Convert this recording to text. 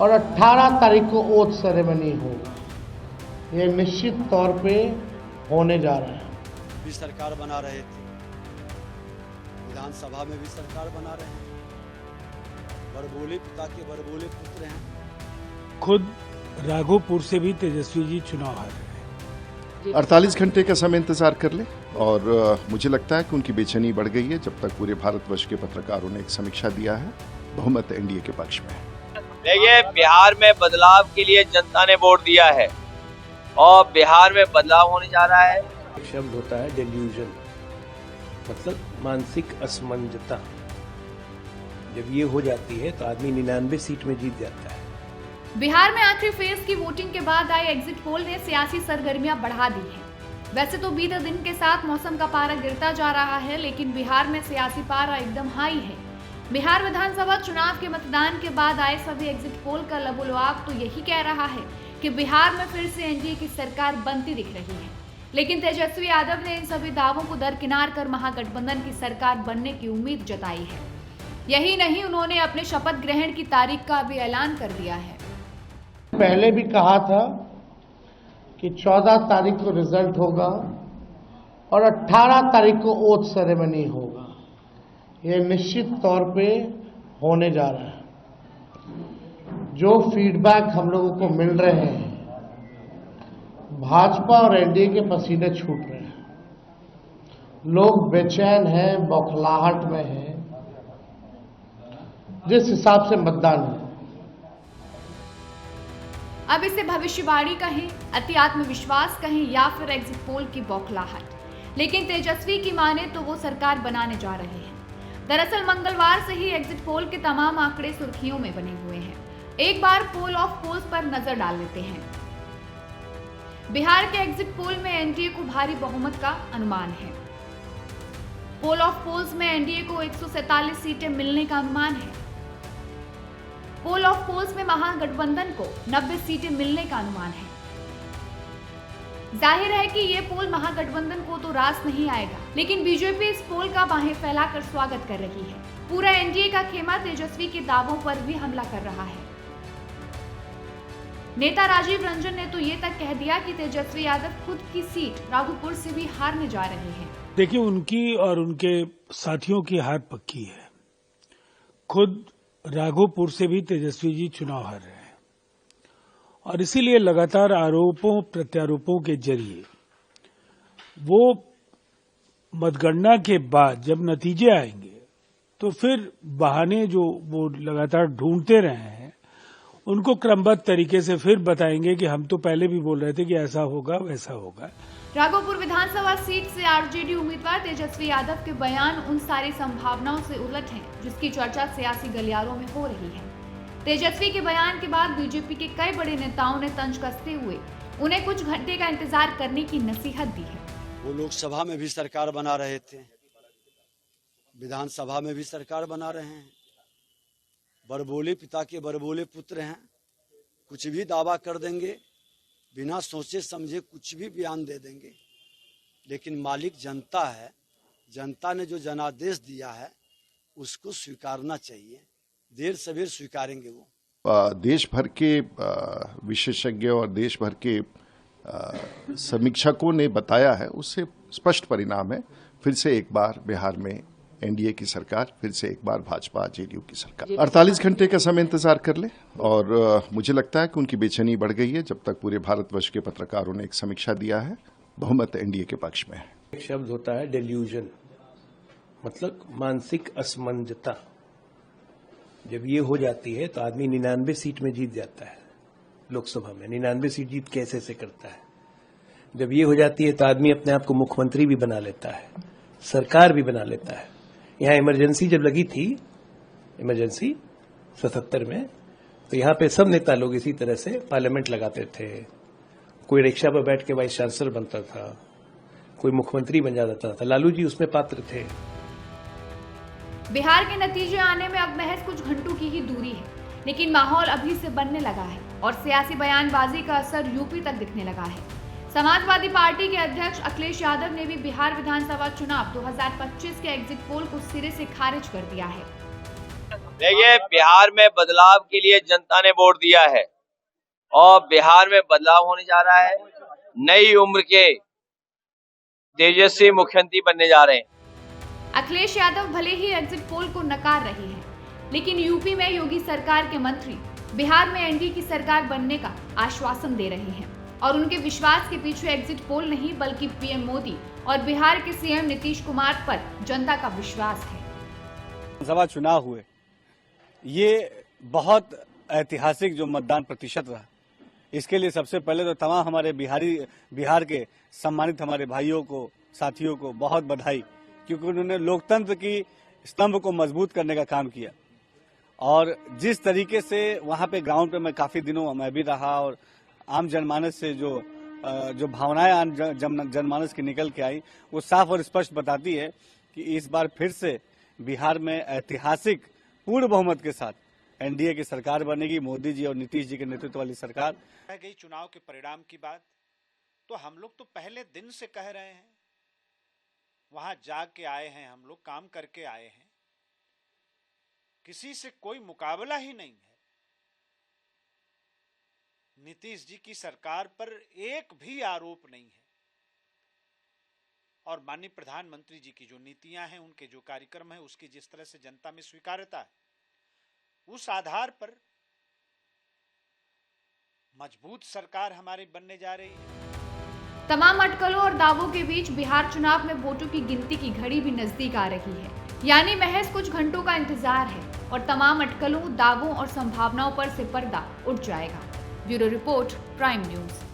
और 18 तारीख को ओथ सेरेमनी होगा। ये निश्चित तौर पे होने जा रहा है। भी सरकार बना रहे थे, विधानसभा में भी सरकार बना रहे हैं, बड़बोले पिता के बड़बोले पुत्र हैं। खुद राघोपुर से भी तेजस्वी जी चुनाव हार रहे हैं। 48 घंटे का समय इंतजार कर ले और मुझे लगता है कि उनकी बेचैनी बढ़ गई है जब तक पूरे भारतवर्ष के पत्रकारों ने एक समीक्षा दिया है, बहुमत एनडीए के पक्ष में है। देखिए, बिहार में बदलाव के लिए जनता ने वोट दिया है और बिहार में बदलाव होने जा रहा है। एक शब्द होता है डेल्यूजन, मतलब मानसिक असमंजसता। जब ये हो जाती है तो आदमी 99 सीट में जीत जाता है। बिहार में आखिरी फेज की वोटिंग के बाद आए एग्जिट पोल ने सियासी सरगर्मियां बढ़ा दी हैं। वैसे तो बीते दिन के साथ मौसम का पारा गिरता जा रहा है, लेकिन बिहार में सियासी पारा एकदम हाई है। बिहार विधानसभा चुनाव के मतदान के बाद आए सभी एग्जिट पोल का लबोलुआब तो यही कह रहा है कि बिहार में फिर से एनडीए की सरकार बनती दिख रही है। लेकिन तेजस्वी यादव ने इन सभी दावों को दरकिनार कर महागठबंधन की सरकार बनने की उम्मीद जताई है। यही नहीं, उन्होंने अपने शपथ ग्रहण की तारीख का भी ऐलान कर दिया है। पहले भी कहा था कि 14 तारीख को रिजल्ट होगा और 18 तारीख को ओथ सेरेमनी होगा। ये निश्चित तौर पे होने जा रहा है। जो फीडबैक हम लोगों को मिल रहे हैं, भाजपा और एनडीए के पसीने छूट रहे हैं। लोग बेचैन हैं, बौखलाहट में हैं, जिस हिसाब से मतदान है। अब इसे भविष्यवाणी कहें, अति आत्मविश्वास कहें या फिर एग्जिट पोल की बौखलाहट, लेकिन तेजस्वी की माने तो वो सरकार बनाने जा रहे हैं। दरअसल मंगलवार से ही एग्जिट पोल के तमाम आंकड़े सुर्खियों में बने हुए हैं। एक बार पोल ऑफ पोल्स पर नजर डाल लेते हैं। बिहार के एग्जिट पोल में एनडीए को भारी बहुमत का अनुमान है। पोल ऑफ पोल्स में एनडीए को 147 सीटें मिलने का अनुमान है। पोल ऑफ पोल्स में महागठबंधन को 90 सीटें मिलने का अनुमान है। जाहिर है कि ये पोल महागठबंधन को तो रास नहीं आएगा, लेकिन बीजेपी इस पोल का बाहें फैलाकर स्वागत कर रही है। पूरा एनडीए का खेमा तेजस्वी के दावों पर भी हमला कर रहा है। नेता राजीव रंजन ने तो ये तक कह दिया कि तेजस्वी यादव खुद की सीट राघोपुर से भी हारने जा रहे हैं। देखिए, उनकी और उनके साथियों की हार पक्की है। खुद राघोपुर से भी तेजस्वी जी चुनाव हार रहे हैं और इसीलिए लगातार आरोपों प्रत्यारोपों के जरिए वो मतगणना के बाद जब नतीजे आएंगे तो फिर बहाने जो वो लगातार ढूंढते रहे हैं उनको क्रमबद्ध तरीके से फिर बताएंगे कि हम तो पहले भी बोल रहे थे कि ऐसा होगा वैसा होगा। राघोपुर विधानसभा सीट से आरजेडी उम्मीदवार तेजस्वी यादव के बयान उन सारी संभावनाओं से उलट हैं जिसकी चर्चा सियासी गलियारों में हो रही है। तेजस्वी के बयान के बाद बीजेपी के कई बड़े नेताओं ने तंज कसते हुए उन्हें कुछ घंटे का इंतजार करने की नसीहत दी है। वो लोकसभा में भी सरकार बना रहे थे, विधानसभा में भी सरकार बना रहे हैं, बड़बोले पिता के बड़बोले पुत्र हैं। कुछ भी दावा कर देंगे, बिना सोचे समझे कुछ भी बयान दे देंगे, लेकिन मालिक जनता है। जनता ने जो जनादेश दिया है उसको स्वीकारना चाहिए। देर सवेर स्वीकारेंगे वो। देश भर के विशेषज्ञ और देश भर के समीक्षकों ने बताया है, उससे स्पष्ट परिणाम है। फिर से एक बार बिहार में एनडीए की सरकार, फिर से एक बार भाजपा जेडीयू की सरकार। 48 घंटे का समय इंतजार कर ले और मुझे लगता है कि उनकी बेचैनी बढ़ गई है जब तक पूरे भारतवर्ष के पत्रकारों ने एक समीक्षा दिया है, बहुमत एनडीए के पक्ष में है। एक शब्द होता है डेल्यूजन, मतलब मानसिक असमंजसता। जब ये हो जाती है तो आदमी 99 सीट में जीत जाता है। लोकसभा में 99 सीट जीत कैसे से करता है। जब ये हो जाती है तो आदमी अपने आप को मुख्यमंत्री भी बना लेता है, सरकार भी बना लेता है। यहाँ इमरजेंसी जब लगी थी, इमरजेंसी 77 में, तो यहाँ पे सब नेता लोग इसी तरह से पार्लियामेंट लगाते थे। कोई रिक्शा पर बैठ के वाइस चांसलर बनता था, कोई मुख्यमंत्री बन जाता था। लालू जी उसमें पात्र थे। बिहार के नतीजे आने में अब महज कुछ घंटों की ही दूरी है, लेकिन माहौल अभी से बनने लगा है और सियासी बयानबाजी का असर यूपी तक दिखने लगा है। समाजवादी पार्टी के अध्यक्ष अखिलेश यादव ने भी बिहार विधानसभा चुनाव 2025 के एग्जिट पोल को सिरे से खारिज कर दिया है। देखिए, बिहार में बदलाव के लिए जनता ने वोट दिया है और बिहार में बदलाव होने जा रहा है। नई उम्र के तेजस्वी मुख्यमंत्री बनने जा रहे हैं। अखिलेश यादव भले ही एग्जिट पोल को नकार रहे हैं, लेकिन यूपी में योगी सरकार के मंत्री बिहार में एनडीए की सरकार बनने का आश्वासन दे रहे हैं और उनके विश्वास के पीछे एग्जिट पोल नहीं बल्कि पीएम मोदी और बिहार के सीएम नीतीश कुमार पर जनता का विश्वास है। विधानसभा चुनाव हुए, ये बहुत ऐतिहासिक जो मतदान प्रतिशत रहा, इसके लिए सबसे पहले तो तमाम हमारे बिहार के सम्मानित हमारे भाइयों को, साथियों को बहुत बधाई, क्योंकि उन्होंने लोकतंत्र की स्तंभ को मजबूत करने का काम किया। और जिस तरीके से वहां पे ग्राउंड पे मैं काफी दिनों मैं भी रहा और आम जनमानस से जो भावनाएं आम जनमानस की निकल के आई, वो साफ और स्पष्ट बताती है कि इस बार फिर से बिहार में ऐतिहासिक पूर्ण बहुमत के साथ एनडीए की सरकार बनेगी, मोदी जी और नीतीश जी के नेतृत्व वाली सरकार। रह गई चुनाव के परिणाम की बात, तो हम लोग तो पहले दिन से कह रहे हैं, वहां जाग के आए हैं, हम लोग काम करके आए हैं, किसी से कोई मुकाबला ही नहीं है। नीतीश जी की सरकार पर एक भी आरोप नहीं है और माननीय प्रधानमंत्री जी की जो नीतियां हैं, उनके जो कार्यक्रम है, उसकी जिस तरह से जनता में स्वीकार्यता है, उस आधार पर मजबूत सरकार हमारी बनने जा रही है। तमाम अटकलों और दावों के बीच बिहार चुनाव में वोटों की गिनती की घड़ी भी नजदीक आ रही है, यानी महज कुछ घंटों का इंतजार है और तमाम अटकलों, दावों और संभावनाओं पर से पर्दा उठ जाएगा। Bureau report, prime news.